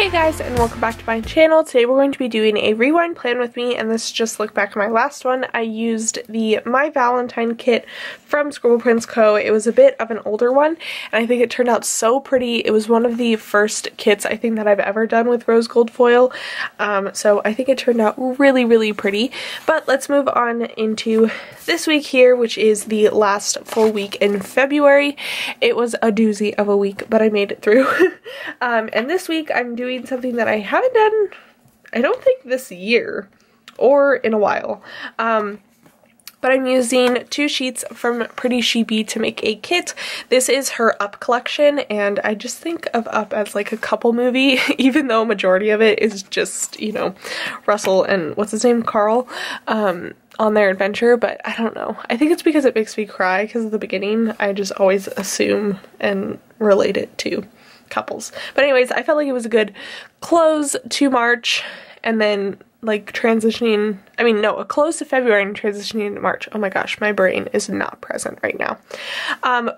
Hey guys, and welcome back to my channel. Today we're going to be doing a rewind plan with me, and this just look back at my last one. I used the My Valentine kit from Scribble Prints Co. It was a bit of an older one, and I think it turned out so pretty. It was one of the first kits I think that I've ever done with rose gold foil, so I think it turned out really pretty. But let's move on into this week here, which is the last full week in February. It was a doozy of a week, but I made it through. And this week I'm doing something that I haven't done, I don't think this year or in a while. But I'm using 2 sheets from Pretty Sheepy to make a kit. This is her Up collection, and I just think of Up as like a couple movie, even though a majority of it is just, you know, Russell and what's his name, Carl, on their adventure. But I don't know. I think it's because it makes me cry, because at the beginning I just always assume and relate it to couples. But anyways, I felt like it was a good close to March, and then like transitioning, I mean no, a close to February and transitioning into March. Oh my gosh, my brain is not present right now.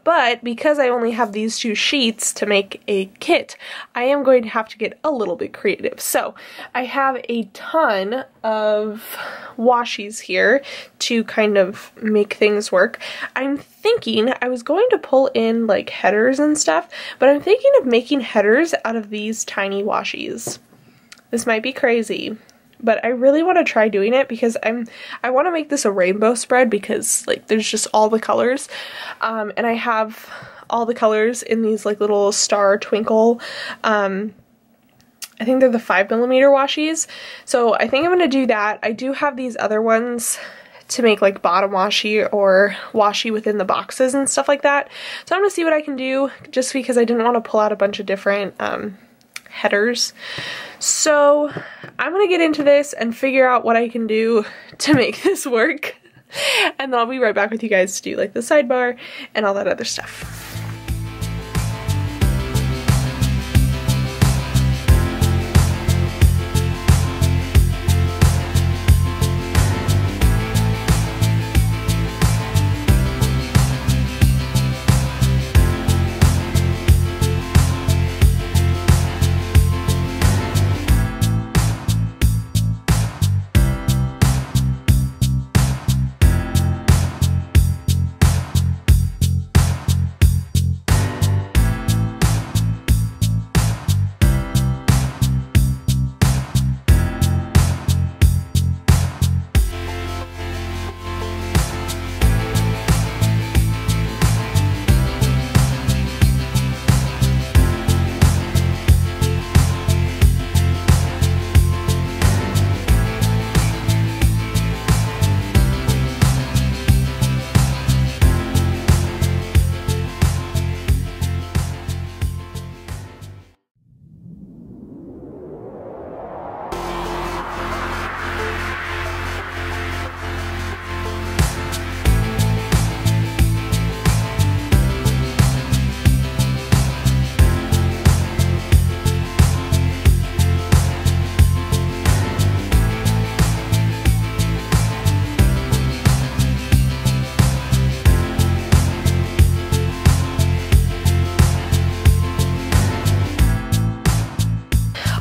But because I only have these 2 sheets to make a kit, I am going to have to get a little bit creative. So I have a ton of washies here to kind of make things work. I'm thinking I was going to pull in like headers and stuff, but I'm thinking of making headers out of these tiny washies. This might be crazy, but I really want to try doing it because I want to make this a rainbow spread, because like there's just all the colors, and I have all the colors in these like little star twinkle, I think they're the 5mm washies, so I think I'm going to do that. I do have these other ones to make like bottom washi or washi within the boxes and stuff like that, so I'm going to see what I can do, just because I didn't want to pull out a bunch of different headers. So I'm gonna get into this and figure out what I can do to make this work, and then I'll be right back with you guys to do like the sidebar and all that other stuff.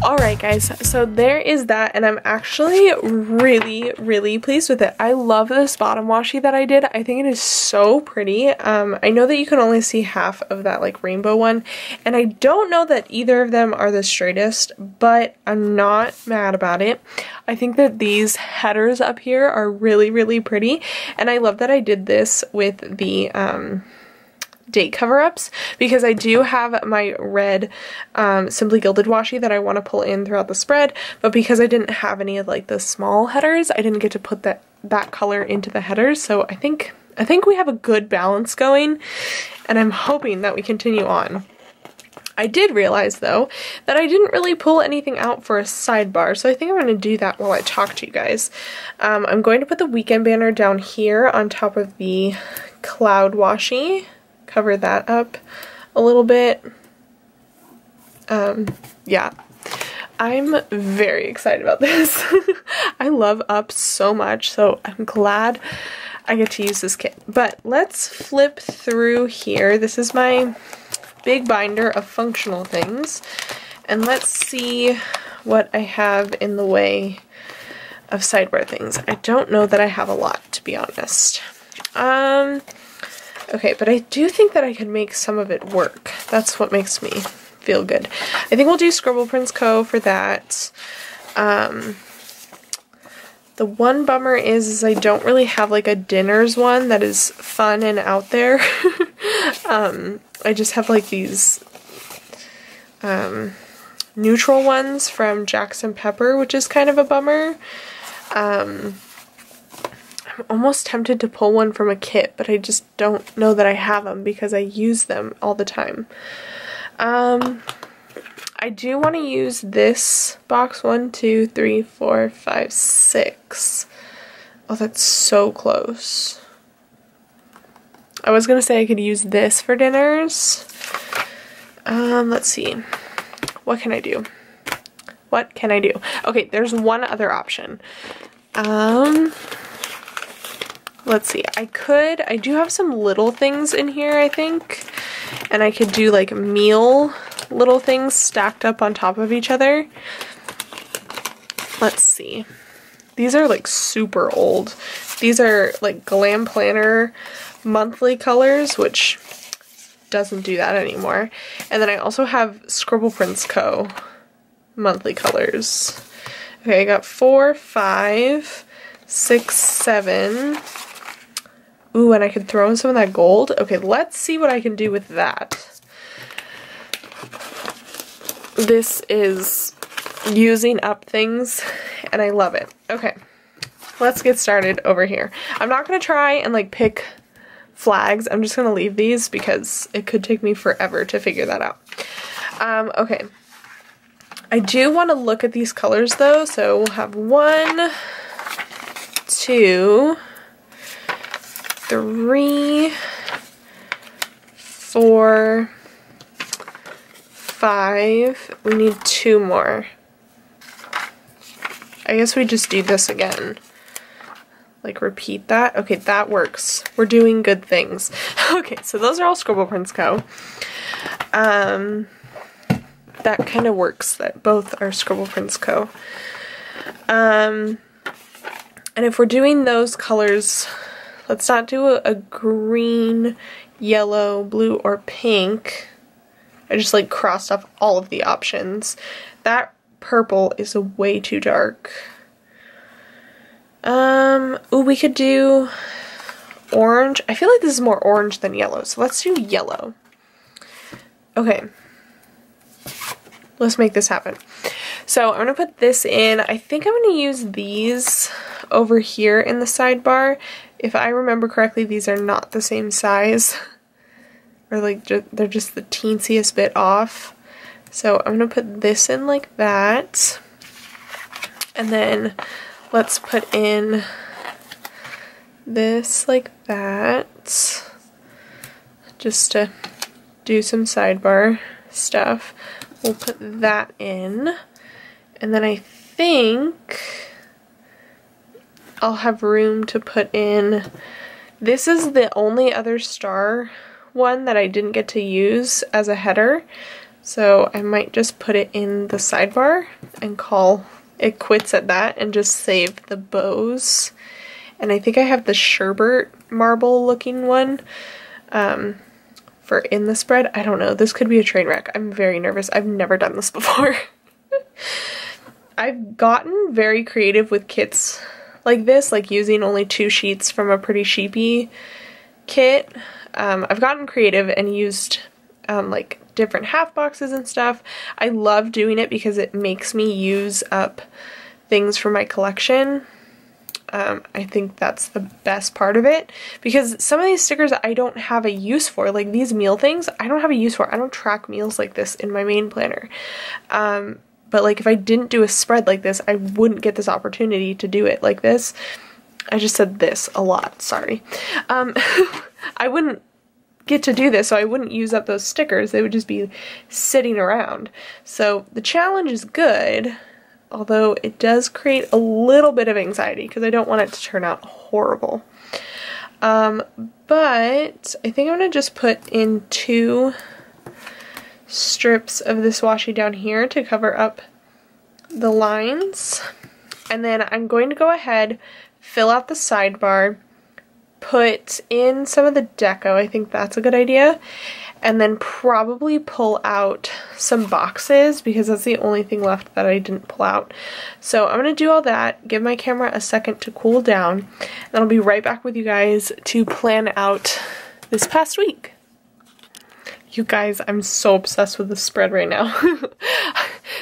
Alright guys, so there is that, and I'm actually really pleased with it. I love this bottom washi that I did. I think it is so pretty. I know that you can only see half of that like rainbow one, and I don't know that either of them are the straightest, but I'm not mad about it. I think that these headers up here are really pretty, and I love that I did this with the date cover-ups, because I do have my red Simply Gilded washi that I want to pull in throughout the spread, but because I didn't have any of like the small headers, I didn't get to put that color into the headers. So I think we have a good balance going, and I'm hoping that we continue on. I did realize though that I didn't really pull anything out for a sidebar, so I think I'm going to do that while I talk to you guys. I'm going to put the weekend banner down here on top of the cloud washi. Cover that up a little bit. Yeah, I'm very excited about this. I love Up so much, so I'm glad I get to use this kit. But let's flip through here. This is my big binder of functional things. And let's see what I have in the way of sidebar things. I don't know that I have a lot, to be honest. Okay, but I do think that I could make some of it work. That's what makes me feel good. I think we'll do Scribble Prints Co. for that. The one bummer is I don't really have like a dinners one that is fun and out there. I just have like these neutral ones from Jackson Pepper, which is kind of a bummer. I'm almost tempted to pull one from a kit, but I just don't know that I have them because I use them all the time. I do want to use this box. 1, 2, 3, 4, 5, 6. Oh, that's so close. I was gonna say I could use this for dinners. Let's see. What can I do? What can I do? Okay, there's one other option. Let's see. I do have some little things in here, I think. And I could do like meal little things stacked up on top of each other. Let's see. These are like super old. These are like Glam Planner monthly colors, which doesn't do that anymore. And then I also have Scribble Prints Co. monthly colors. Okay, I got 4, 5, 6, 7. Ooh, and I could throw in some of that gold. Okay, let's see what I can do with that. This is using up things, and I love it. Okay, let's get started over here. I'm not going to try and like pick flags. I'm just going to leave these because it could take me forever to figure that out. Okay. I do want to look at these colors though, so we'll have 1, 2, 3, 4, 5. We need 2 more. I guess we just do this again. Like repeat that. Okay, that works. We're doing good things. Okay, so those are all Scribble Prints Co. That kind of works that both are Scribble Prints Co. And if we're doing those colors, let's not do a green, yellow, blue, or pink. I just like crossed off all of the options. That purple is way too dark. Ooh, we could do orange. I feel like this is more orange than yellow, so let's do yellow. Okay. Let's make this happen. So I'm going to put this in. I think I'm going to use these over here in the sidebar. If I remember correctly, these are not the same size. Or like they're just the teensiest bit off. So I'm going to put this in like that. And then let's put in this like that. Just to do some sidebar stuff. We'll put that in, and then I think I'll have room to put in, this is the only other star one that I didn't get to use as a header, so I might just put it in the sidebar and call it quits at that and just save the bows. And I think I have the sherbet marble looking one for in the spread. I don't know. This could be a train wreck. I'm very nervous. I've never done this before. I've gotten very creative with kits like this, like using only 2 sheets from a Pretty Sheepy kit. I've gotten creative and used like different half boxes and stuff. I love doing it because it makes me use up things from my collection. I think that's the best part of it, because some of these stickers I don't have a use for, like these meal things, I don't have a use for. I don't track meals like this in my main planner. But like if I didn't do a spread like this, I wouldn't get this opportunity to do it like this. I just said this a lot, sorry. I wouldn't get to do this, so I wouldn't use up those stickers. They would just be sitting around. So the challenge is good, although it does create a little bit of anxiety because I don't want it to turn out horrible. But I think I'm going to just put in 2 strips of this washi down here to cover up the lines. And then I'm going to go ahead, fill out the sidebar, put in some of the deco, I think that's a good idea, and then probably pull out some boxes because that's the only thing left that I didn't pull out. So I'm going to do all that, give my camera a second to cool down, and I'll be right back with you guys to plan out this past week. You guys, I'm so obsessed with this spread right now.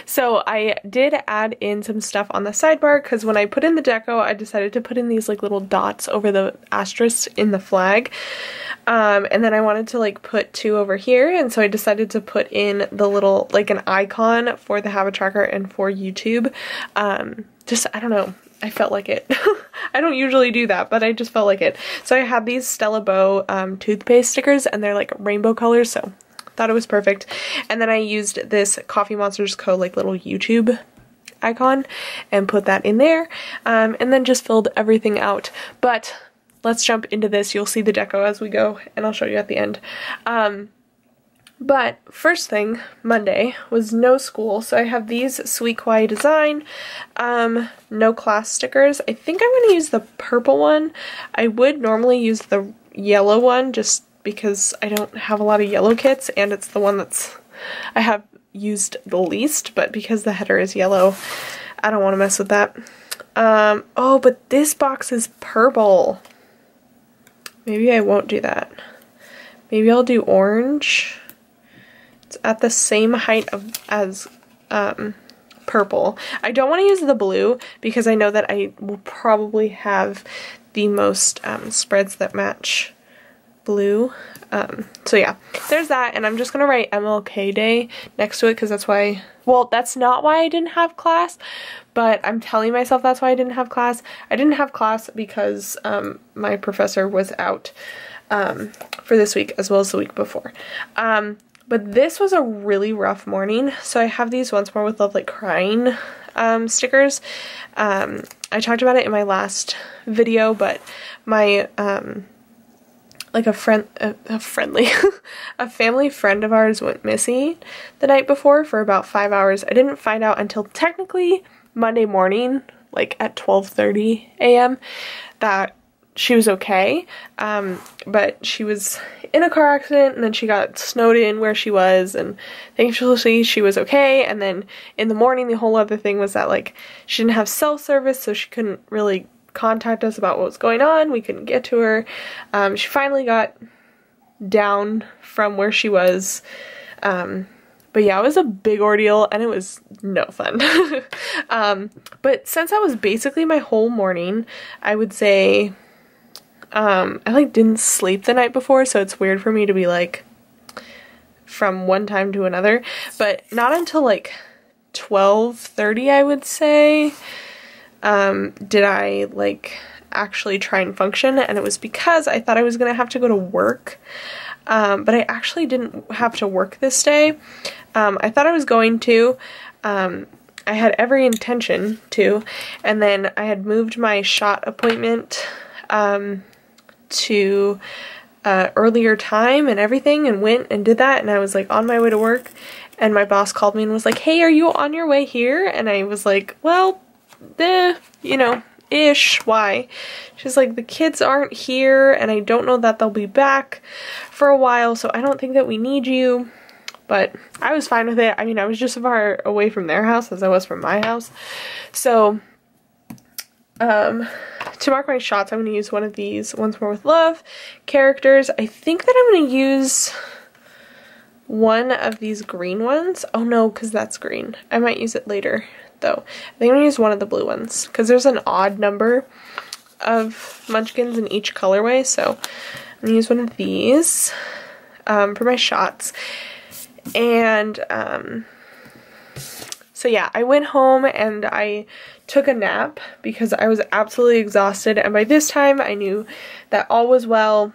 So I did add in some stuff on the sidebar because when I put in the deco, I decided to put in these like little dots over the asterisks in the flag. And then I wanted to like put 2 over here, and so I decided to put in the little like an icon for the habit tracker and for YouTube. Just, I don't know, I felt like it. I don't usually do that, but I just felt like it. So I have these Stella Beau toothpaste stickers, and they're like rainbow colors, so thought it was perfect. And then I used this Coffee Monsterz Co like little YouTube icon and put that in there, and then just filled everything out. But let's jump into this. You'll see the deco as we go, and I'll show you at the end. But first thing, Monday, was no school, so I have these Sweet Kawaii design, no class stickers. I think I'm going to use the purple one. I would normally use the yellow one just because I don't have a lot of yellow kits, and it's the one that's I have used the least, but because the header is yellow, I don't want to mess with that. Oh, but this box is purple. Maybe I won't do that. Maybe I'll do orange. It's at the same height as purple. I don't want to use the blue because I know that I will probably have the most spreads that match blue. So yeah, there's that, and I'm just gonna write MLK Day next to it because that's why, well, that's not why I didn't have class, but I'm telling myself that's why I didn't have class. I didn't have class because my professor was out for this week as well as the week before. But this was a really rough morning, so I have these Once More with Love like crying stickers. I talked about it in my last video, but my like a family friend of ours went missing the night before for about 5 hours. I didn't find out until technically Monday morning, like at 12:30 a.m. that she was okay, but she was in a car accident, and then she got snowed in where she was, and thankfully she was okay. And then in the morning, the whole other thing was that like she didn't have cell service, so she couldn't really contact us about what was going on. We couldn't get to her. She finally got down from where she was, but yeah, it was a big ordeal, and it was no fun. But since that was basically my whole morning, I would say I like didn't sleep the night before, so it's weird for me to be like from one time to another, but not until like 12:30 I would say did I like actually try and function, and it was because I thought I was gonna have to go to work, but I actually didn't have to work this day. I thought I was going to. I had every intention to, and then I had moved my shot appointment to earlier time and everything, and went and did that, and I was like on my way to work, and my boss called me and was like, "Hey, are you on your way here?" And I was like, "Well, you know, ish, why?" She's like, "The kids aren't here, and I don't know that they'll be back for a while, so I don't think that we need you." But I was fine with it. I mean, I was just as far away from their house as I was from my house. So, to mark my shots, I'm going to use one of these Once More with Love characters. I think that I'm going to use one of these green ones. Oh no, because that's green. I might use it later, though. I think I'm going to use one of the blue ones, because there's an odd number of munchkins in each colorway, so I'm going to use one of these for my shots. And so yeah, I went home and I took a nap because I was absolutely exhausted, and by this time I knew that all was well,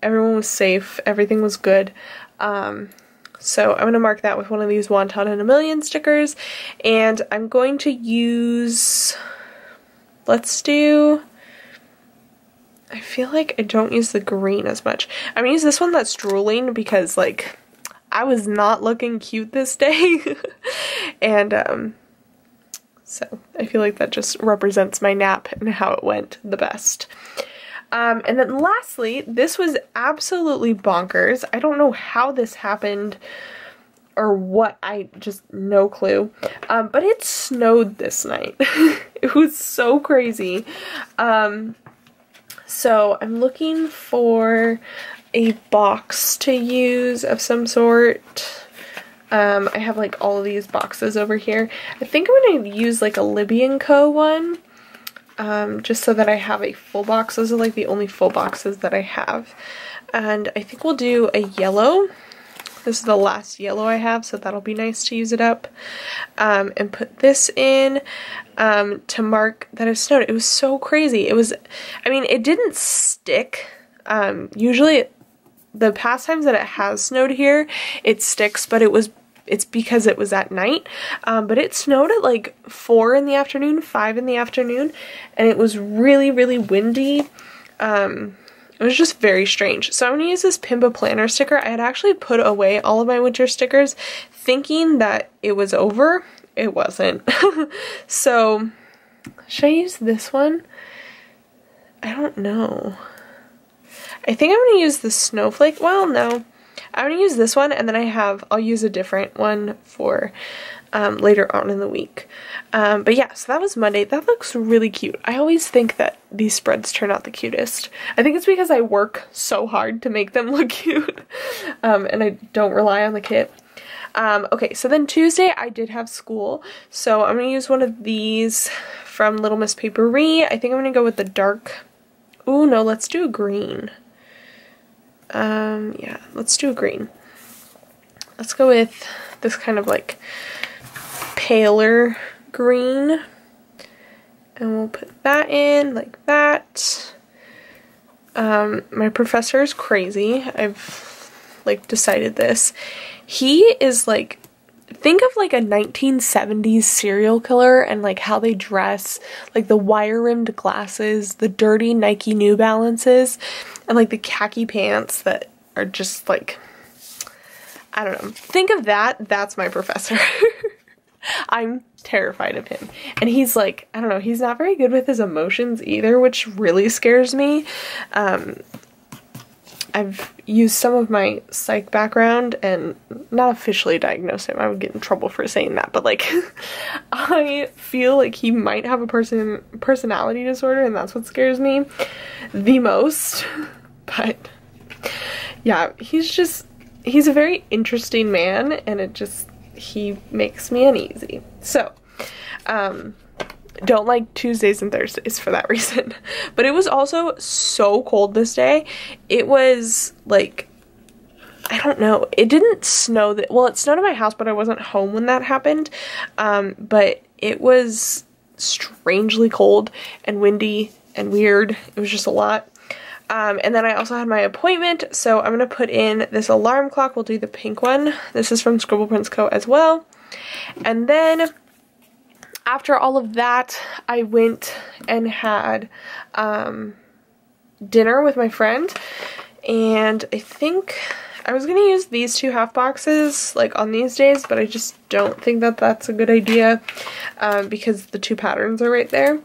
everyone was safe, everything was good. So I'm going to mark that with one of these Wonton and a Million stickers, and I'm going to use, let's do, I feel like I don't use the green as much. I'm going to use this one that's drooling because, like, I was not looking cute this day. And so I feel like that just represents my nap and how it went the best. And then lastly, this was absolutely bonkers. I don't know how this happened or what, I just no clue. But it snowed this night. It was so crazy. So I'm looking for a box to use of some sort. I have like all of these boxes over here. I think I'm going to use like a Libbie Co one. Just so that I have a full box. Those are like the only full boxes that I have. And I think we'll do a yellow. This is the last yellow I have, so that'll be nice to use it up. And put this in to mark that it snowed. It was so crazy. It was, I mean, it didn't stick. Usually the past times that it has snowed here, it sticks, but it's because it was at night. But it snowed at like 4 in the afternoon, 5 in the afternoon, and it was really, really windy. It was just very strange. So I'm going to use this Pimba Planner sticker. I had actually put away all of my winter stickers thinking that it was over. It wasn't. So should I use this one? I don't know. I think I'm going to use the snowflake. Well, no. I'm going to use this one, and then I'll use a different one for later on in the week. But yeah, so that was Monday. That looks really cute. I always think that these spreads turn out the cutest. I think it's because I work so hard to make them look cute, and I don't rely on the kit. Okay, so then Tuesday I did have school, so I'm going to use one of these from Little Miss Paperie. I think I'm going to go with the dark. Ooh, no, let's do a green. Yeah, let's do a green. Let's go with this kind of like paler green, and we'll put that in like that. My professor is crazy. I've like decided this. He is like, think of like a 1970s serial killer and like how they dress, like the wire-rimmed glasses, the dirty Nike New Balances, and like the khaki pants that are just like, I don't know. Think of that. That's my professor. I'm terrified of him. And he's like, I don't know, he's not very good with his emotions either, which really scares me. I've used some of my psych background and not officially diagnosed him. I would get in trouble for saying that, but like I feel like he might have a personality disorder, and that's what scares me the most. But yeah, he's a very interesting man, and he makes me uneasy. So, don't like Tuesdays and Thursdays for that reason. But it was also so cold this day. It was like, I don't know, it didn't snow well, it snowed at my house, but I wasn't home when that happened. But it was strangely cold and windy and weird. It was just a lot. And then I also had my appointment, so I'm going to put in this alarm clock. We'll do the pink one. This is from Scribble Prints Co as well. And then after all of that, I went and had dinner with my friend, and I think I was going to use these 2 half boxes like on these days, but I just don't think that that's a good idea because the 2 patterns are right there.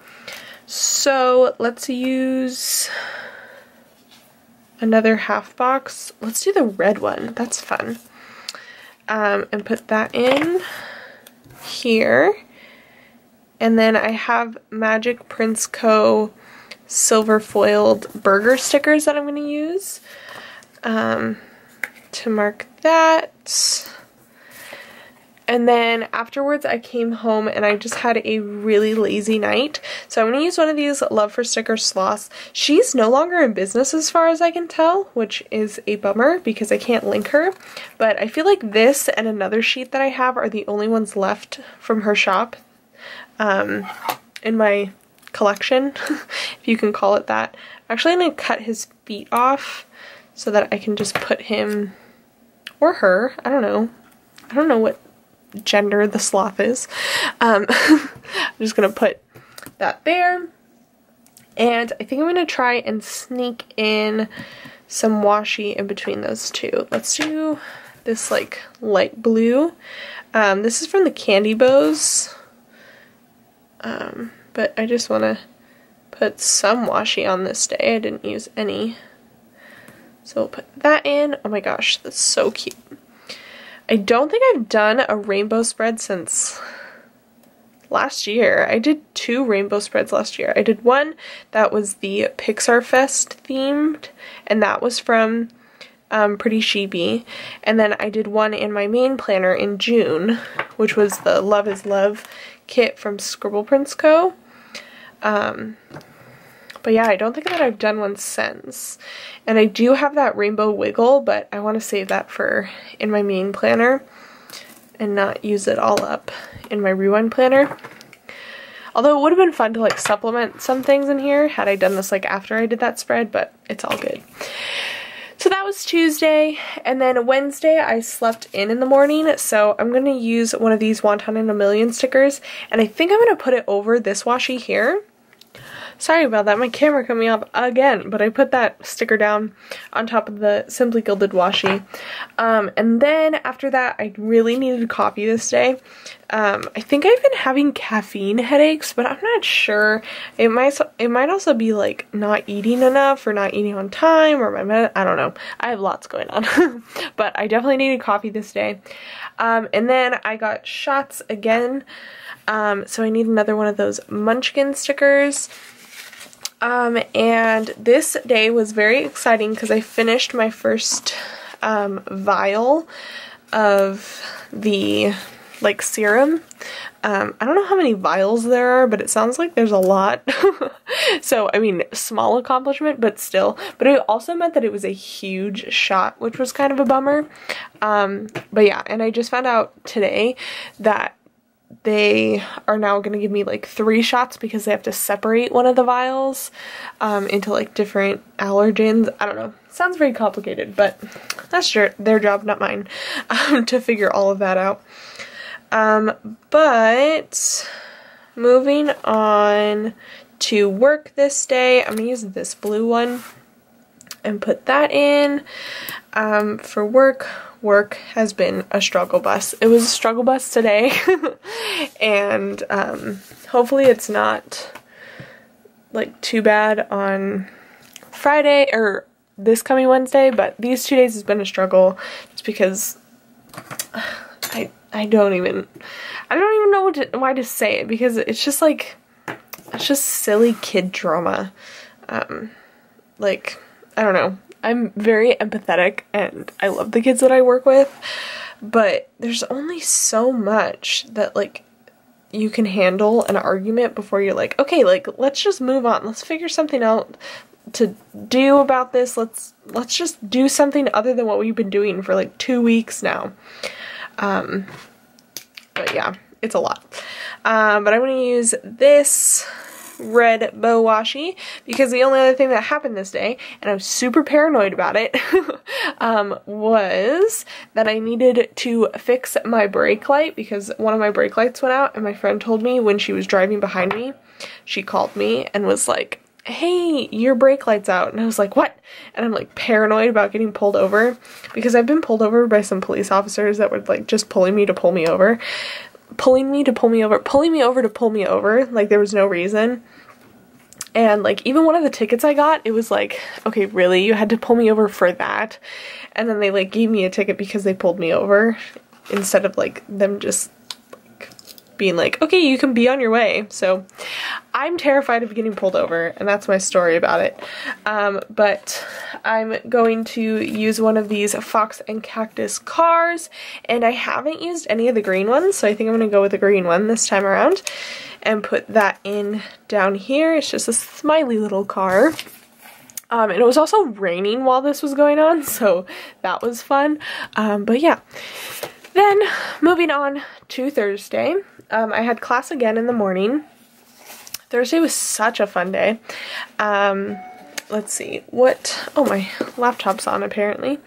So let's use another half box. Let's do the red one. That's fun. And put that in here. And then I have Magic Prints Co. silver foiled burger stickers that I'm going to use to mark that. And then afterwards I came home and I just had a really lazy night. So I'm going to use one of these Love for Sticker sloths. She's no longer in business as far as I can tell, which is a bummer because I can't link her. But I feel like this and another sheet that I have are the only ones left from her shop in my collection, if you can call it that. Actually, I'm going to cut his feet off so that I can just put him, or her, I don't know what gender the sloth is. I'm just going to put that there. And I think I'm going to try and sneak in some washi in between those two. Let's do this like light blue. This is from the Candy Bows, but I just want to put some washi on this day. I didn't use any. So we'll put that in. Oh my gosh, that's so cute. I don't think I've done a rainbow spread since last year. I did 2 rainbow spreads last year. I did one that was the Pixar Fest themed, and that was from Pretty Sheepy. And then I did one in my main planner in June, which was the Love is Love kit from Scribble Prints Co. But yeah, I don't think that I've done one since. And I do have that rainbow wiggle, but I want to save that for in my main planner and not use it all up in my rewind planner. Although it would have been fun to like supplement some things in here had I done this like after I did that spread, but it's all good. So that was Tuesday, and then Wednesday I slept in the morning, so I'm going to use one of these Wonton in a Million stickers, and I think I'm going to put it over this washi here. Sorry about that, my camera cut me off again, but I put that sticker down on top of the Simply Gilded washi. And then after that, I really needed coffee this day. I think I've been having caffeine headaches, but I'm not sure. It might also be like not eating enough or not eating on time, or I don't know. I have lots going on, but I definitely needed coffee this day. And then I got shots again, so I need another one of those Munchkin stickers. And this day was very exciting because I finished my first vial of the like serum. I don't know how many vials there are, but it sounds like there's a lot. So, I mean, small accomplishment, but still. But it also meant that it was a huge shot, which was kind of a bummer. But yeah, and I just found out today that they are now going to give me like 3 shots because they have to separate one of the vials into like different allergens. I don't know. Sounds very complicated, but that's their job, not mine, to figure all of that out. But moving on to work this day, I'm going to use this blue one and put that in. For work has been a struggle bus. It was a struggle bus today. And hopefully it's not like too bad on Friday or this coming Wednesday, but these 2 days has been a struggle just because I don't even know why to say it, because it's just like, it's just silly kid drama. Like, I don't know. I'm very empathetic and I love the kids that I work with, but there's only so much that like you can handle an argument before you're like, okay, like let's just move on. Let's figure something out to do about this. Let's just do something other than what we've been doing for like 2 weeks now. But yeah, it's a lot. But I'm going to use this red bow washi because the only other thing that happened this day, and I was super paranoid about it, was that I needed to fix my brake light because one of my brake lights went out, and my friend told me when she was driving behind me, she called me and was like, hey, your brake light's out. And I was like, what? And I'm like paranoid about getting pulled over because I've been pulled over by some police officers that were like just pulling me to pull me over. Pulling me to pull me over, pulling me over to pull me over, like there was no reason. And like even one of the tickets I got, it was like, okay, really, you had to pull me over for that? And then they like gave me a ticket because they pulled me over instead of like them just like being like, okay, you can be on your way. So I'm terrified of getting pulled over, and that's my story about it. But I'm going to use one of these Fox and Cactus cars, and I haven't used any of the green ones, so I think I'm going to go with the green one this time around and put that in down here. It's just a smiley little car. And it was also raining while this was going on, so that was fun. But yeah. Then, moving on to Thursday, I had class again in the morning. Thursday was such a fun day. Let's see, oh, my laptop's on apparently.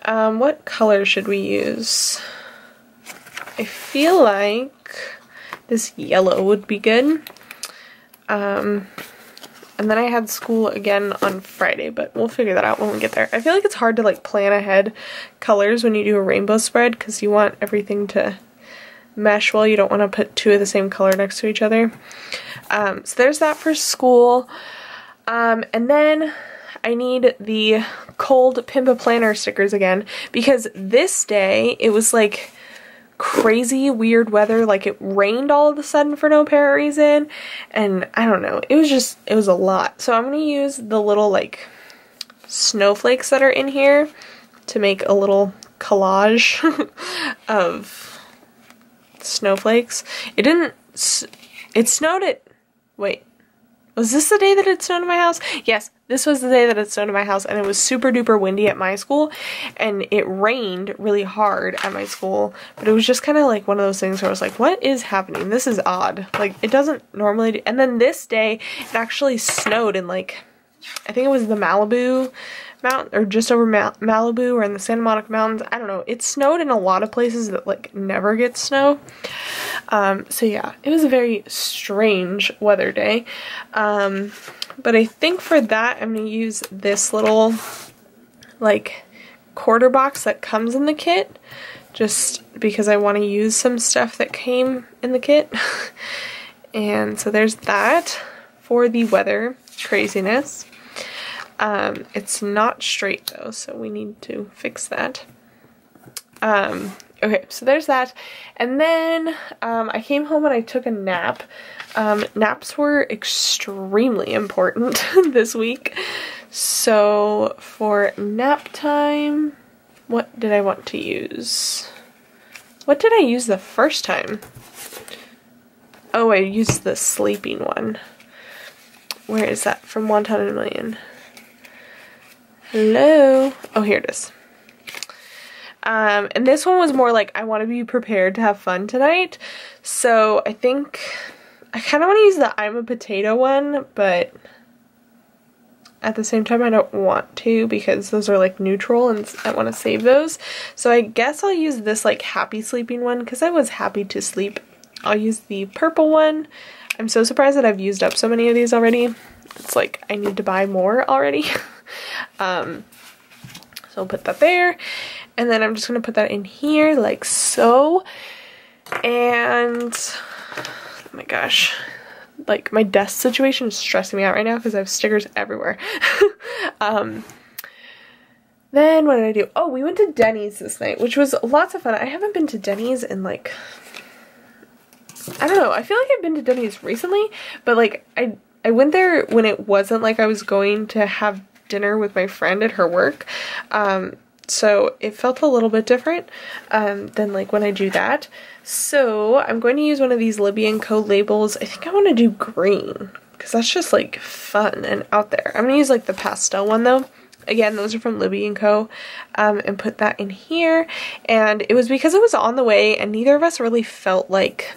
What color should we use? I feel like this yellow would be good. And then I had school again on Friday, but we'll figure that out when we get there. I feel like it's hard to like plan ahead colors when you do a rainbow spread because you want everything to mesh well. You don't want to put two of the same color next to each other. So there's that for school. And then I need the cold Pimba Planner stickers again because this day it was like crazy weird weather. Like it rained all of a sudden for no apparent reason, and I don't know, it was a lot. So I'm gonna use the little like snowflakes that are in here to make a little collage of snowflakes. It snowed at, wait, was this the day that it snowed at my house? Yes, this was the day that it snowed at my house, and it was super duper windy at my school, and it rained really hard at my school, but it was just kind of like one of those things where I was like, what is happening? This is odd. Like, it doesn't normally do. And then this day, it actually snowed in like, I think it was the Malibu mountain, or just over Malibu, or in the Santa Monica Mountains. I don't know. It snowed in a lot of places that like never get snow. So yeah, it was a very strange weather day. But I think for that, I'm going to use this little like quarter box that comes in the kit, just because I want to use some stuff that came in the kit. And so there's that for the weather craziness. It's not straight though, so we need to fix that. Okay, so there's that. And then I came home and I took a nap. Naps were extremely important this week. So for nap time, what did I want to use? What did I use the first time? Oh, I used the sleeping one. Where is that? From Wonton and a Million. Hello? Oh, here it is. And this one was more like, I want to be prepared to have fun tonight. So I think I kind of want to use the I'm a Potato one, but at the same time I don't want to because those are like neutral and I want to save those. So I guess I'll use this like happy sleeping one because I was happy to sleep. I'll use the purple one. I'm so surprised that I've used up so many of these already. It's like I need to buy more already. So I'll put that there. And then I'm just going to put that in here like so. And oh my gosh, like my desk situation is stressing me out right now because I have stickers everywhere. Then what did I do? Oh, we went to Denny's this night, which was lots of fun. I haven't been to Denny's in like, I don't know, I feel like I've been to Denny's recently, but like I went there when it wasn't like I was going to have dinner with my friend at her work. So it felt a little bit different than like when I do that. So I'm going to use one of these Libbie Co labels. I think I want to do green because that's just like fun and out there. I'm going to use like the pastel one though. Again, those are from Libbie Co. And put that in here. And it was because it was on the way and neither of us really felt like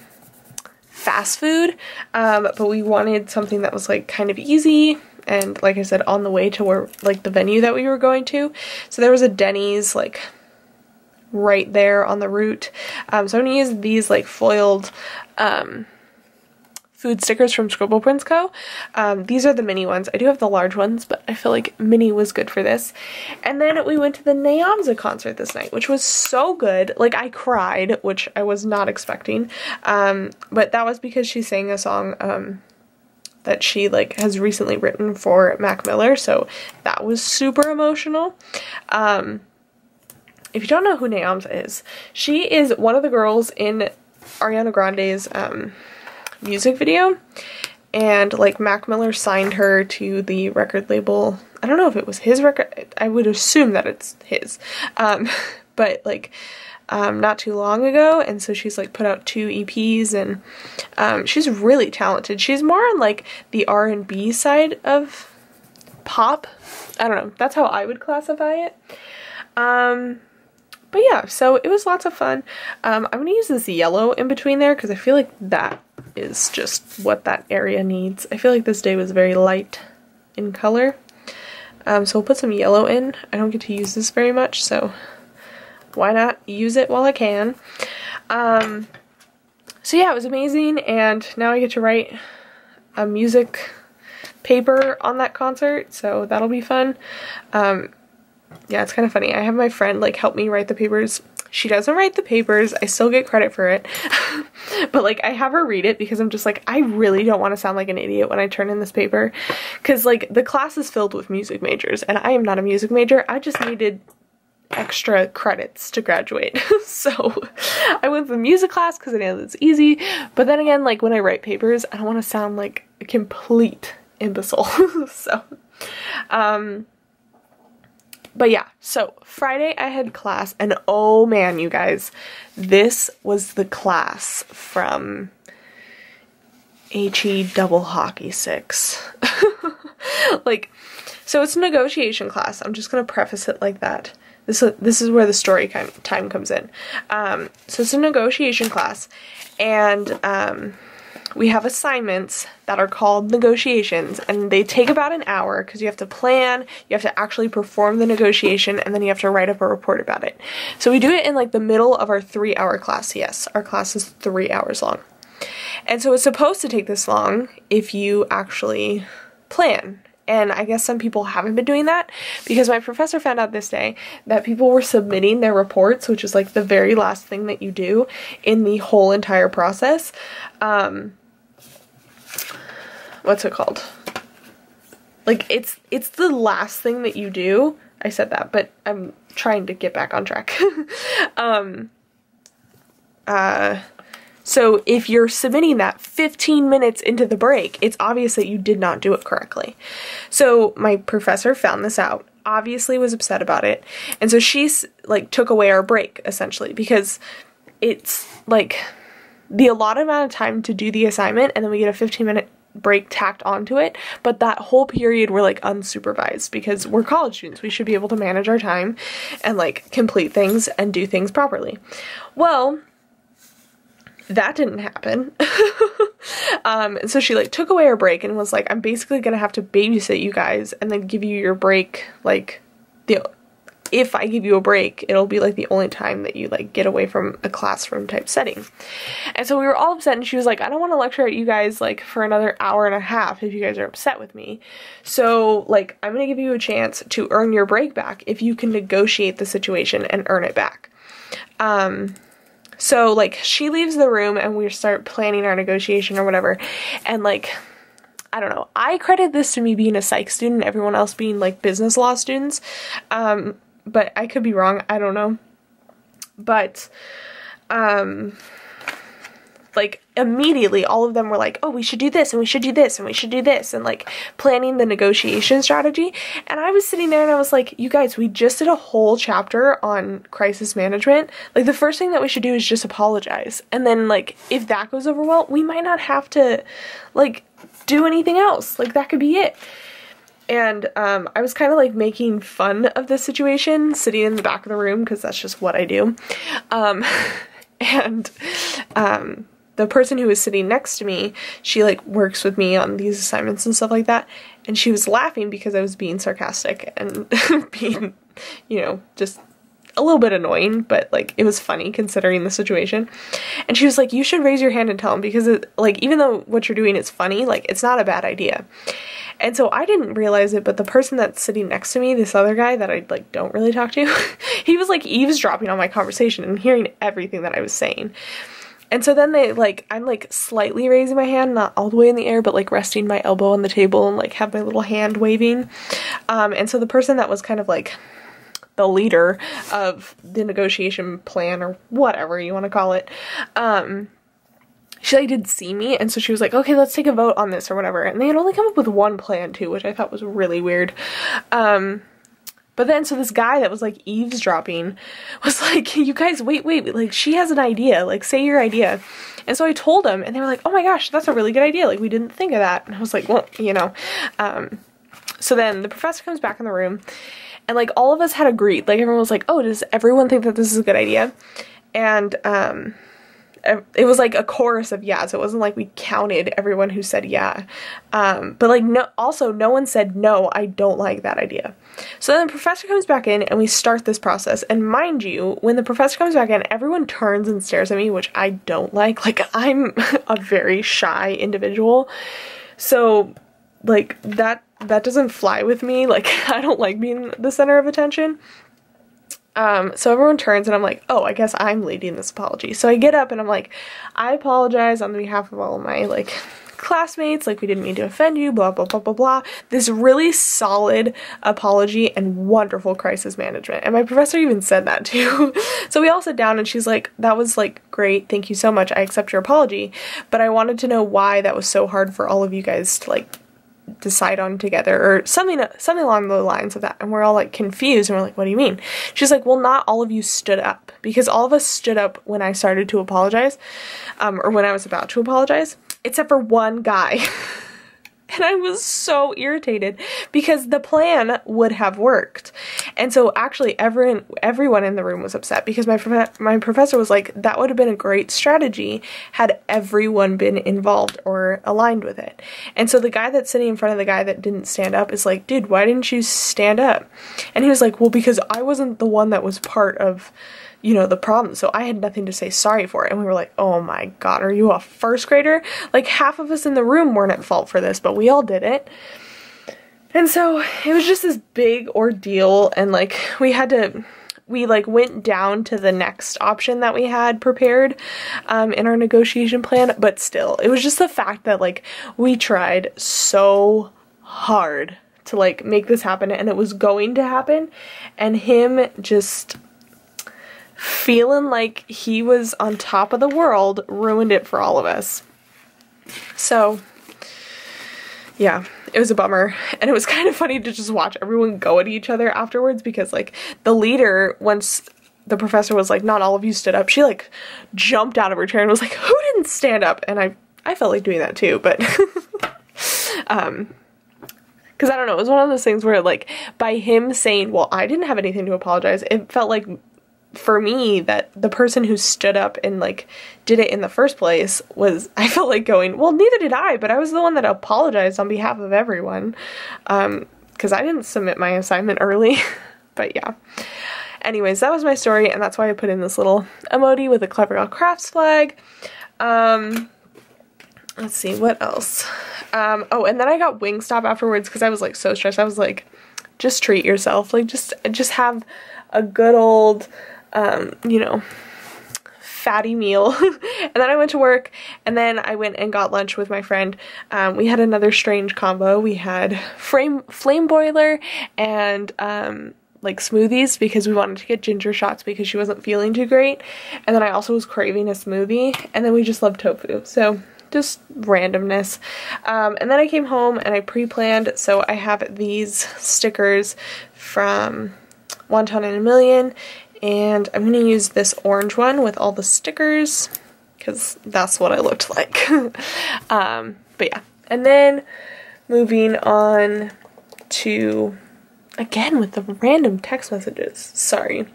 fast food, but we wanted something that was like kind of easy and like I said on the way to where like the venue that we were going to. So there was a Denny's like right there on the route. So I'm gonna use these like foiled food stickers from Scribble Prints Co. These are the mini ones. I do have the large ones, but I feel like mini was good for this. And then we went to the Naomza concert this night, which was so good. Like I cried, which I was not expecting. But that was because she sang a song that she like has recently written for Mac Miller, so that was super emotional. If you don't know who Naomza is, she is one of the girls in Ariana Grande's music video, and like Mac Miller signed her to the record label. I don't know if it was his record, I would assume that it's his, but like not too long ago, and so she's like put out 2 EPs, and she's really talented. She's more on like the R&B side of pop. I don't know, that's how I would classify it. But yeah, so it was lots of fun. I'm gonna use this yellow in between there because I feel like that is just what that area needs. I feel like this day was very light in color. So we'll put some yellow in. I don't get to use this very much, so why not use it while I can. So yeah, it was amazing, and now I get to write a music paper on that concert, so that'll be fun. Yeah, it's kind of funny. I have my friend like help me write the papers. She doesn't write the papers. I still get credit for it. But like I have her read it because I'm just like, I really don't want to sound like an idiot when I turn in this paper. Because like the class is filled with music majors and I am not a music major. I just needed extra credits to graduate. So I went for the music class because I know that's easy. But then again, like when I write papers, I don't want to sound like a complete imbecile. So, but yeah, so Friday I had class and oh man, you guys, this was the class from HE double hockey 6. Like, so it's a negotiation class. I'm just going to preface it like that. This is where the story time comes in. So it's a negotiation class and we have assignments that are called negotiations and they take about an hour because you have to plan, you have to actually perform the negotiation, and then you have to write up a report about it. So we do it in like the middle of our 3-hour class. Yes, our class is 3 hours long. And so it's supposed to take this long if you actually plan. And I guess some people haven't been doing that because my professor found out this day that people were submitting their reports, which is like the very last thing that you do in the whole entire process. What's it called? Like it's the last thing that you do. I said that, but I'm trying to get back on track. So if you're submitting that 15 minutes into the break, it's obvious that you did not do it correctly. So my professor found this out, obviously was upset about it, and so she's like took away our break essentially because it's like the allotted amount of time to do the assignment and then we get a 15-minute break tacked onto it, but that whole period we're like unsupervised because we're college students. We should be able to manage our time and like complete things and do things properly. Well, that didn't happen. So she like took away our break and was like, I'm basically gonna have to babysit you guys and then give you your break, like if I give you a break, it'll be like the only time that you like get away from a classroom type setting. And so we were all upset and she was like, I don't want to lecture at you guys like for another hour and a half if you guys are upset with me. So like I'm gonna give you a chance to earn your break back if you can negotiate the situation and earn it back. So like she leaves the room and we start planning our negotiation or whatever, and like I don't know, I credit this to me being a psych student, everyone else being like business law students, but I could be wrong, I don't know. But like immediately all of them were like, oh, we should do this and we should do this and we should do this, and like planning the negotiation strategy. And I was sitting there and I was like, you guys, we just did a whole chapter on crisis management. Like the first thing that we should do is just apologize, and then like if that goes over well, we might not have to like do anything else. Like that could be it. And I was kind of like making fun of the situation sitting in the back of the room because that's just what I do. The person who was sitting next to me, she like works with me on these assignments and stuff like that, and she was laughing because I was being sarcastic and being, you know, just a little bit annoying, but like it was funny considering the situation. And she was like, you should raise your hand and tell him because it, like even though what you're doing is funny, like it's not a bad idea. And so I didn't realize it, but the person that's sitting next to me, this other guy that I like don't really talk to, he was like eavesdropping on my conversation and hearing everything that I was saying. And so then I'm like slightly raising my hand, not all the way in the air, but like resting my elbow on the table and like have my little hand waving. And so the person that was kind of like the leader of the negotiation plan or whatever you want to call it, she like didn't see me, and so she was like, okay, let's take a vote on this or whatever. And they had only come up with one plan too, which I thought was really weird. But then, so this guy that was like eavesdropping was like, you guys, wait, like she has an idea, like say your idea. And so I told him and they were like, oh my gosh, that's a really good idea. Like we didn't think of that. And I was like, well, you know. So then the professor comes back in the room and like all of us had agreed. Like everyone was like, oh, does everyone think that this is a good idea? And it was like a chorus of yeahs. It wasn't like we counted everyone who said yeah. But like no one said no, I don't like that idea. So then the professor comes back in and we start this process. And mind you, when the professor comes back in, everyone turns and stares at me, which I don't like. Like I'm a very shy individual. So like, that doesn't fly with me. Like, I don't like being the center of attention. So everyone turns and I'm like, oh, I guess I'm leading this apology. So I get up and I'm like, I apologize on behalf of all of my, like, classmates, like, we didn't mean to offend you, blah, blah, blah, blah, blah. This really solid apology and wonderful crisis management. And my professor even said that too. So we all sat down and she's like, that was, like, great, thank you so much, I accept your apology, but I wanted to know why that was so hard for all of you guys to, like, decide on together, or something along the lines of that. And we're all like confused and we're like, what do you mean? She's like, well, not all of you stood up, because all of us stood up when I started to apologize, or when I was about to apologize, except for one guy. And I was so irritated because the plan would have worked. And so actually everyone in the room was upset, because my professor was like, that would have been a great strategy had everyone been involved or aligned with it. And so the guy that's sitting in front of the guy that didn't stand up is like, dude, why didn't you stand up? And he was like, well, because I wasn't the one that was part of, you know, the problem, so I had nothing to say sorry for. And we were like, oh my god, are you a first grader? Like, half of us in the room weren't at fault for this, but we all did it. And so it was just this big ordeal, and like we like went down to the next option that we had prepared in our negotiation plan, but still, it was just the fact that like we tried so hard to like make this happen, and it was going to happen, and him just feeling like he was on top of the world ruined it for all of us. So yeah, it was a bummer, and it was kind of funny to just watch everyone go at each other afterwards, because like the leader, once the professor was like, not all of you stood up, she like jumped out of her chair and was like, who didn't stand up? And I felt like doing that too, but because I don't know, it was one of those things where like by him saying, well, I didn't have anything to apologize, it felt like for me that the person who stood up and like did it in the first place was, I felt like going, well, neither did I, but I was the one that apologized on behalf of everyone, because I didn't submit my assignment early. But yeah, anyways, that was my story, and that's why I put in this little emoji with a Clever Girl Crafts flag. Let's see, what else? Oh, and then I got Wingstop afterwards because I was like so stressed. I was like, just treat yourself, like just have a good old you know, fatty meal. And then I went to work, and then I went and got lunch with my friend. We had another strange combo. We had flame boiler and like smoothies, because we wanted to get ginger shots because she wasn't feeling too great, and then I also was craving a smoothie, and then we just loved tofu, so just randomness. And then I came home and I pre-planned, so I have these stickers from Wonton in a Million, and I'm going to use this orange one with all the stickers because that's what I looked like. But yeah, and then moving on to, again with the random text messages, sorry.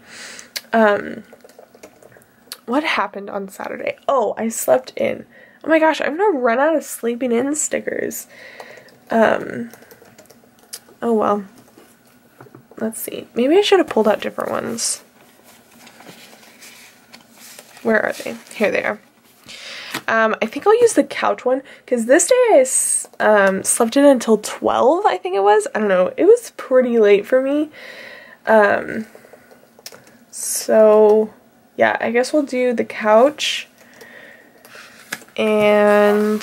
What happened on Saturday? Oh, I slept in. Oh my gosh, I'm gonna run out of sleeping in stickers. Oh well. Let's see. Maybe I should have pulled out different ones. Where are they? Here they are. I think I'll use the couch one, because this day I slept in until 12, I think it was. I don't know. It was pretty late for me. So, yeah, I guess we'll do the couch. And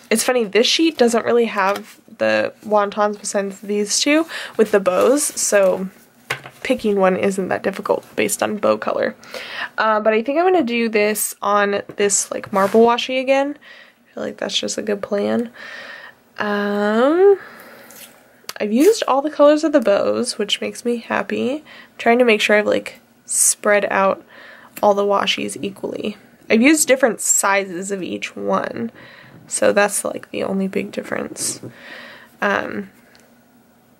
it's funny, this sheet doesn't really have the wontons besides these two with the bows, so picking one isn't that difficult based on bow color. But I think I'm going to do this on this like marble washi again. I feel like that's just a good plan. I've used all the colors of the bows, which makes me happy. I'm trying to make sure I've like spread out all the washis equally. I've used different sizes of each one, so that's like the only big difference.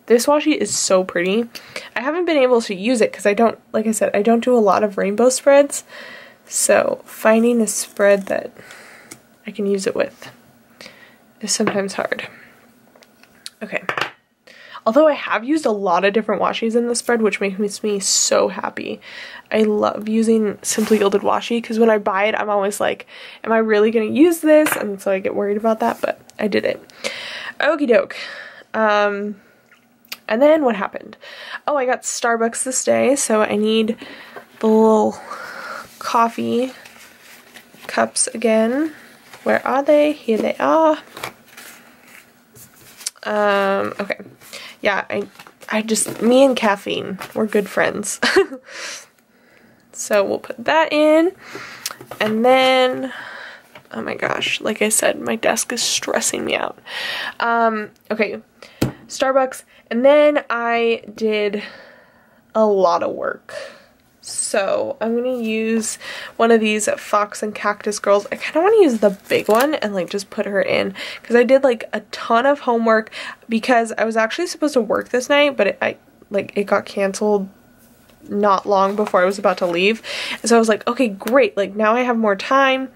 This washi is so pretty. I haven't been able to use it because I don't, like I said, I don't do a lot of rainbow spreads, so finding a spread that I can use it with is sometimes hard. Okay. Although I have used a lot of different washis in the spread, which makes me so happy. I love using Simply Gilded washi because when I buy it, I'm always like, am I really going to use this? And so I get worried about that, but I did it. Okie doke. And then what happened? Oh, I got Starbucks this day, so I need the little coffee cups again. Where are they? Here they are. Okay. Yeah, I just, me and caffeine, we're good friends. So we'll put that in, and then, oh my gosh, like I said, my desk is stressing me out. Okay, Starbucks, and then I did a lot of work. So I'm gonna use one of these Fox and Cactus girls. I kind of want to use the big one and like just put her in, because I did like a ton of homework, because I was actually supposed to work this night, but it got canceled not long before I was about to leave. And so I was like, okay, great, like now I have more time,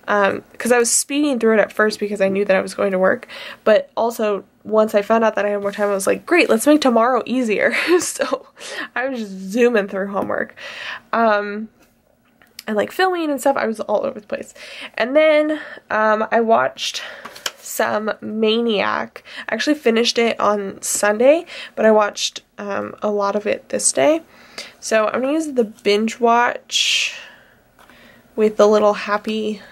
because I was speeding through it at first because I knew that I was going to work, but also once I found out that I had more time, I was like, great, let's make tomorrow easier. So I was just zooming through homework, and like filming and stuff. I was all over the place. And then I watched some Maniac. I actually finished it on Sunday, but I watched a lot of it this day. So I'm gonna use the binge watch with the little happy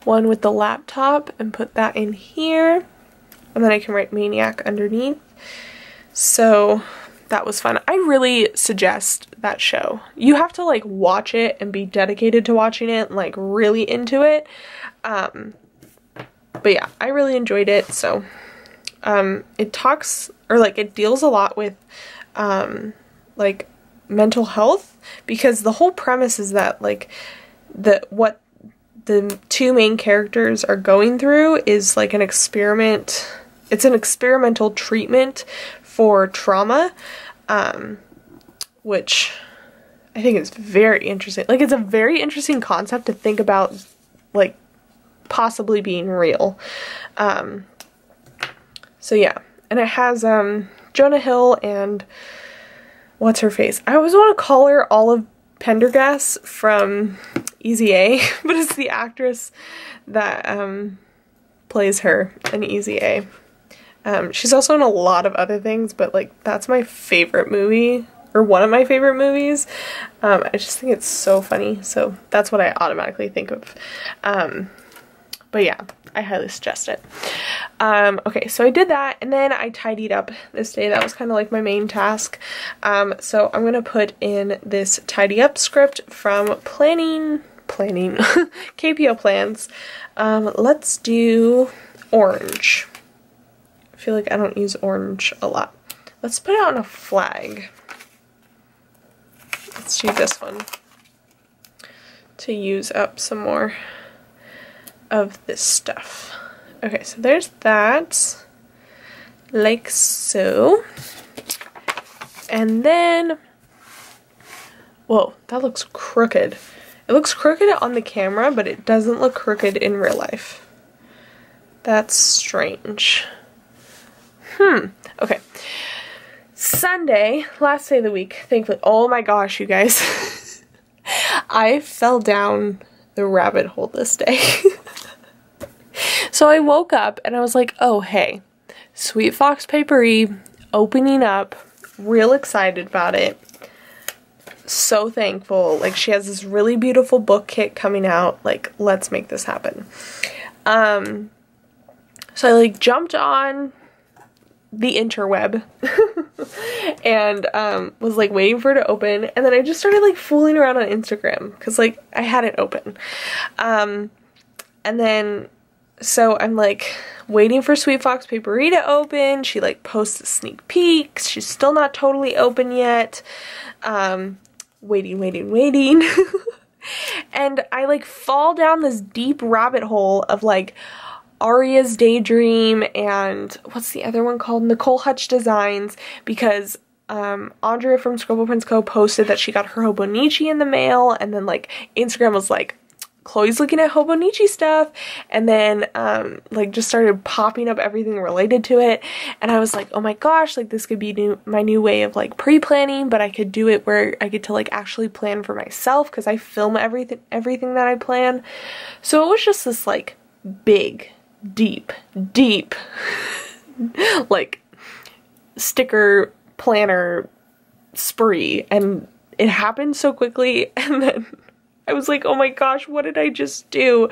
one with the laptop and put that in here, and then I can write Maniac underneath. So that was fun. I really suggest that show. You have to like watch it and be dedicated to watching it and like really into it. But yeah, I really enjoyed it. So it talks, or like it deals a lot with like mental health, because the whole premise is that like what the two main characters are going through is like an experiment. It's an experimental treatment for trauma, which I think is very interesting. Like, it's a very interesting concept to think about, like, possibly being real. So yeah, and it has Jonah Hill and what's her face? I always want to call her Olive Pendergast from Easy A, but it's the actress that plays her in Easy A. She's also in a lot of other things, but like that's my favorite movie, or one of my favorite movies. I just think it's so funny, so that's what I automatically think of. But yeah, I highly suggest it. Okay, so I did that, and then I tidied up this day. That was kind of like my main task. So I'm gonna put in this tidy up script from planning KPL Plans. Let's do orange. I feel like I don't use orange a lot. Let's put it on a flag. Let's do this one to use up some more of this stuff. Okay, so there's that, like so. And then, whoa, that looks crooked. It looks crooked on the camera, but it doesn't look crooked in real life. That's strange. Okay. Sunday, last day of the week, thankfully. Oh my gosh, you guys. I fell down the rabbit hole this day. So I woke up and I was like, oh hey, Sweet Fox Paperie opening up, real excited about it. So thankful. Like, she has this really beautiful book kit coming out. Like, let's make this happen. So I like jumped on the interweb and was like waiting for it to open, and then I just started like fooling around on Instagram because like I had it open, and then so I'm like waiting for Sweet Fox Paperie to open. She like posts a sneak peek. She's still not totally open yet. Waiting and I like fall down this deep rabbit hole of like Aria's Daydream and what's the other one called? Nicole Hutch Designs, because Andrea from Scribble Prints Co posted that she got her Hobonichi in the mail, and then like Instagram was like, Chloe's looking at Hobonichi stuff, and then like just started popping up everything related to it, and I was like, oh my gosh, like this could be my new way of like pre-planning, but I could do it where I get to like actually plan for myself, because I film everything that I plan. So it was just this like big deep like sticker planner spree, and it happened so quickly, and then I was like, oh my gosh, what did I just do?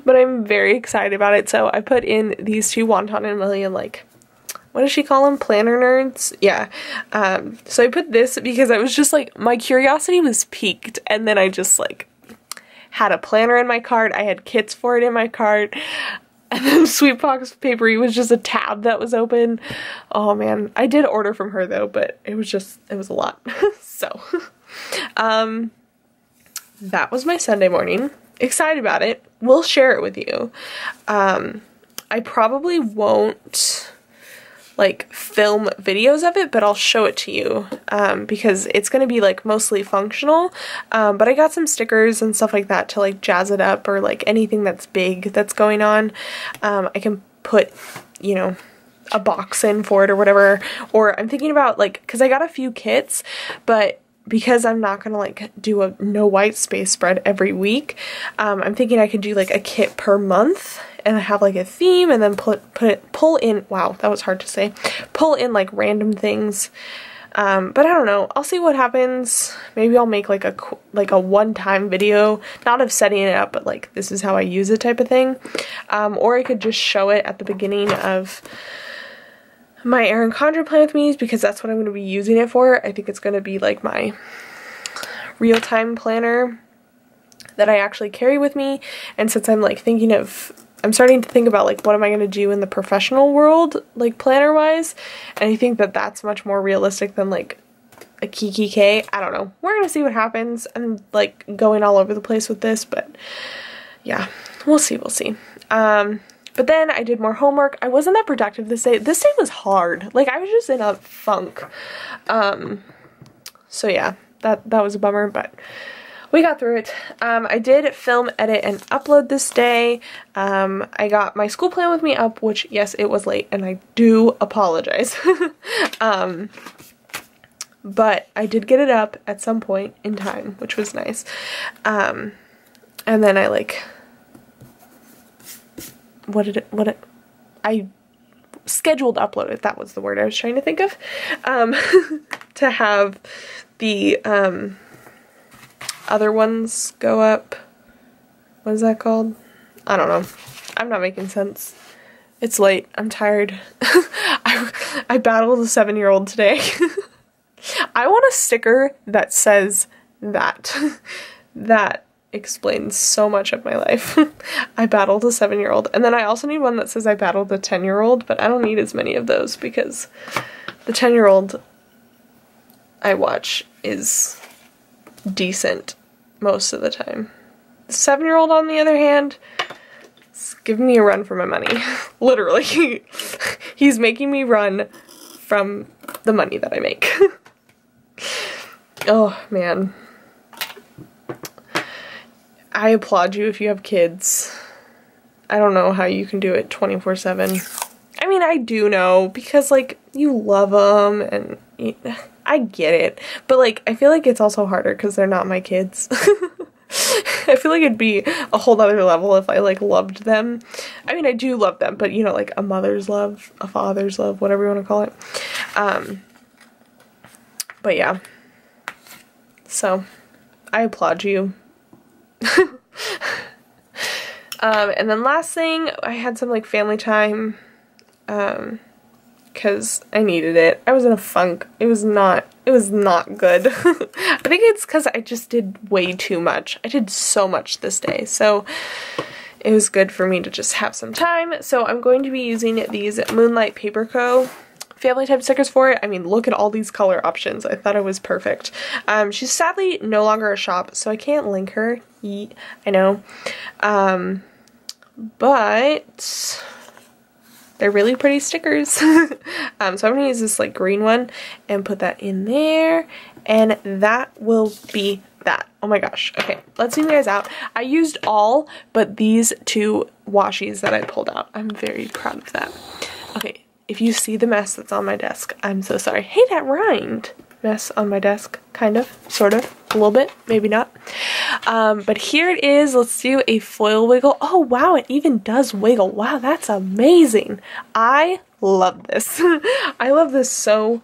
But I'm very excited about it. So I put in these two Wonton and Lilly, and like, what does she call them? Planner nerds? Yeah. So I put this because I was just like, my curiosity was piqued, and then I just like had a planner in my cart. I had kits for it in my cart. And then Sweet Box Paperie was just a tab that was open. Oh man. I did order from her though, but it was a lot. So, that was my Sunday morning. Excited about it. We'll share it with you. I probably won't like film videos of it, but I'll show it to you because it's going to be like mostly functional. But I got some stickers and stuff like that to like jazz it up, or like anything that's big that's going on. I can put, you know, a box in for it or whatever. Or I'm thinking about like, because I got a few kits, but because I'm not gonna like do a no white space spread every week, I'm thinking I could do like a kit per month and have like a theme, and then pull in, wow, that was hard to say, pull in like random things. But I don't know, I'll see what happens. Maybe I'll make like a one-time video, not of setting it up, but like this is how I use it type of thing. Or I could just show it at the beginning of my Erin Condren plan with me's, because that's what I'm going to be using it for. I think it's going to be like my real-time planner that I actually carry with me. And since I'm like I'm starting to think about like what am I going to do in the professional world, like planner wise, and I think that that's much more realistic than like a Kiki K. I don't know. We're going to see what happens. I'm like going all over the place with this, but yeah, we'll see. But then I did more homework. I wasn't that productive this day. This day was hard. Like, I was just in a funk. So yeah, that was a bummer, but we got through it. I did film, edit, and upload this day. I got my school plan with me up, which, yes, it was late, and I do apologize. But I did get it up at some point in time, which was nice. And then I like... I scheduled uploaded, that was the word I was trying to think of, to have the other ones go up. What is that called? I don't know. I'm not making sense. It's late. I'm tired. I battled a 7-year-old today. I want a sticker that says that. That explains so much of my life. I battled a 7-year-old, and then I also need one that says I battled a 10-year-old, but I don't need as many of those because the 10-year-old I watch is decent most of the time. The 7-year-old, on the other hand, is giving me a run for my money. Literally. He's making me run from the money that I make. Oh, man. I applaud you if you have kids. I don't know how you can do it 24/7. I mean, I do know, because, like, you love them, and I get it. But, like, I feel like it's also harder because they're not my kids. I feel like it'd be a whole other level if I, like, loved them. I mean, I do love them, but, you know, like, a mother's love, a father's love, whatever you want to call it. But, yeah. So, I applaud you. And then last thing, I had some like family time, because I needed it. I was in a funk. It was not good. I think it's because I just did way too much. I did so much this day, so it was good for me to just have some time. So I'm going to be using these Moonlight Paper Co. family type stickers for it. I mean, look at all these color options. I thought it was perfect. She's sadly no longer a shop, so I can't link her. I know. But they're really pretty stickers. So I'm gonna use this like green one and put that in there, and that will be that. Oh my gosh. Okay, let's zoom you guys out. I used all but these two washies that I pulled out. I'm very proud of that. Okay. If you see the mess that's on my desk, I'm so sorry. Hey, that rhymed. Mess on my desk, kind of, sort of, a little bit, maybe not. But here it is. Let's do a foil wiggle. Oh wow, it even does wiggle. Wow, that's amazing. I love this. I love this so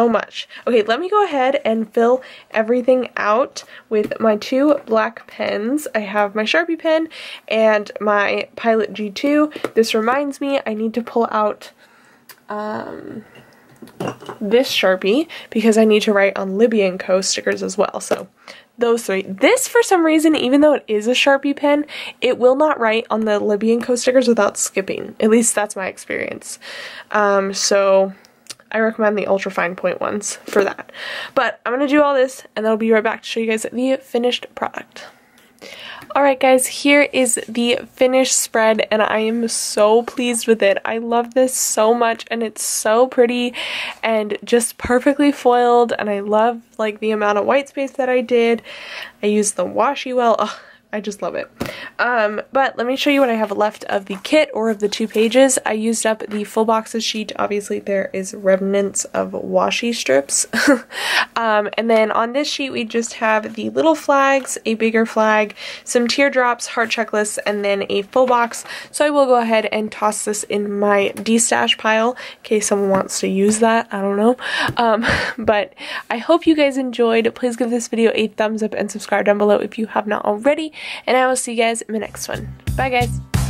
much. Okay, let me go ahead and fill everything out with my two black pens. I have my Sharpie pen and my Pilot G2. This reminds me I need to pull out this Sharpie because I need to write on Libbie Co stickers as well. So those three. This, for some reason, even though it is a Sharpie pen, it will not write on the Libbie Co stickers without skipping. At least that's my experience. So I recommend the ultra fine point ones for that. But I'm going to do all this and then I'll be right back to show you guys the finished product. Alright guys, here is the finished spread and I am so pleased with it. I love this so much and it's so pretty and just perfectly foiled, and I love like the amount of white space that I did. I used the washi well. Ugh, I just love it. But let me show you what I have left of the kit or of the 2 pages. I used up the full boxes sheet. Obviously there is remnants of washi strips. And then on this sheet we just have the little flags, a bigger flag, some teardrops, heart checklists, and then a full box. So I will go ahead and toss this in my de-stash pile in case someone wants to use that. I don't know. But I hope you guys enjoyed. Please give this video a thumbs up and subscribe down below if you have not already. And I will see you guys in the next one. Bye guys!